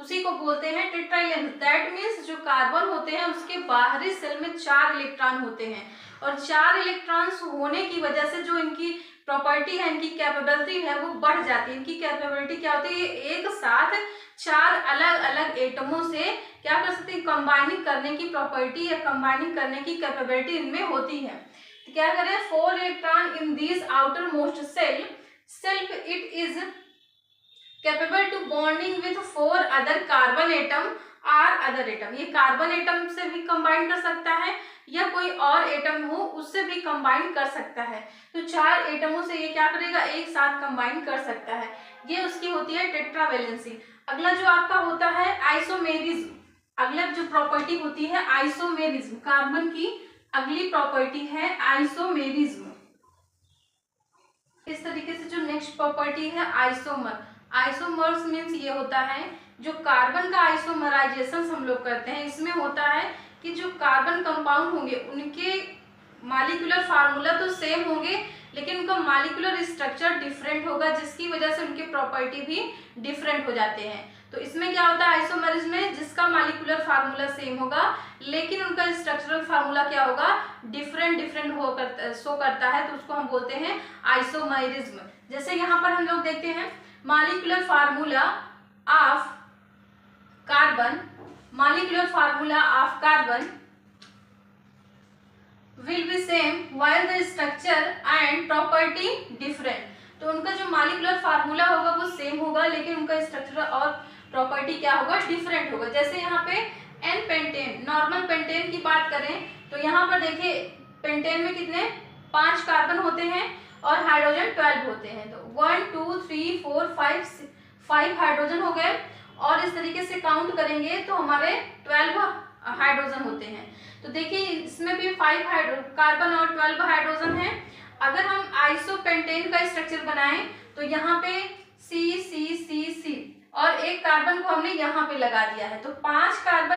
उसी को बोलते हैं टेट्रावैलेंस। दैट मीन्स जो कार्बन होते हैं उसके बाहरी शेल में 4 इलेक्ट्रॉन होते हैं, और 4 इलेक्ट्रॉन्स होने की वजह से जो इनकी प्रॉपर्टी है, इनकी कैपेबिलिटी है वो बढ़ जाती है। इनकी कैपेबिलिटी क्या होती है, एक साथ 4 अलग अलग एटमों से क्या कर सकते हैं, कंबाइनिंग करने की प्रॉपर्टी या कंबाइनिंग करने की कैपेबिलिटी इनमें होती है। तो क्या करें, 4 electron in this outermost cell self it is capable to bonding with 4 other carbon atom or other atom. ये कार्बन एटम से भी कंबाइन कर सकता है या कोई और एटम हो उससे भी कंबाइन कर सकता है। तो 4 एटमों से ये क्या करेगा, एक साथ कंबाइन कर सकता है। ये उसकी होती है टेट्रावैलेंसी। अगला जो आपका होता है आइसोमेरिज्म। अगला जो प्रॉपर्टी होती है आइसोमेरिज्म, कार्बन की अगली प्रॉपर्टी है आइसोमेरिज्म। इस तरीके से जो नेक्स्ट प्रॉपर्टी है आइसोमर। आइसोमर्स मीन्स ये होता है जो कार्बन का आइसोमराइजेशन हम लोग करते हैं, इसमें होता है कि जो कार्बन कंपाउंड होंगे उनके मॉलिक्यूलर फार्मूला तो सेम होंगे लेकिन उनका मॉलिक्यूलर स्ट्रक्चर डिफरेंट होगा, जिसकी वजह से उनके प्रॉपर्टी भी डिफरेंट हो जाते हैं। तो इसमें क्या होता है आइसोमरिज्म में, जिसका मॉलिक्यूलर फार्मूला सेम होगा लेकिन उनका स्ट्रक्चरल फार्मूला क्या होगा, डिफरेंट होकर शो करता है, तो उसको हम बोलते हैं आइसोमरिज्म। जैसे यहाँ पर हम लोग देखते हैं molecular formula of carbon, molecular formula of carbon will be same while the structure and property different। तो उनका जो मॉलिक्यूलर फार्मूला होगा वो सेम होगा लेकिन उनका स्ट्रक्चर और प्रॉपर्टी क्या होगा, डिफरेंट होगा। जैसे यहाँ पे एन पेंटेन, नॉर्मल पेंटेन की बात करें तो यहाँ पर देखिए पेंटेन में कितने 5 कार्बन होते हैं और हाइड्रोजन 12 होते हैं। तो 1 2 3 4 5 हाइड्रोजन हो गए, और इस तरीके से काउंट करेंगे तो हमारे 12 हाइड्रोजन होते हैं। तो देखिए इसमें भी 5 कार्बन और 12 हाइड्रोजन है। अगर हम आइसोपेंटेन का स्ट्रक्चर बनाएं तो यहाँ पे C C C C और एक कार्बन को हमने यहाँ पे लगा दिया है, तो 5 कार्बन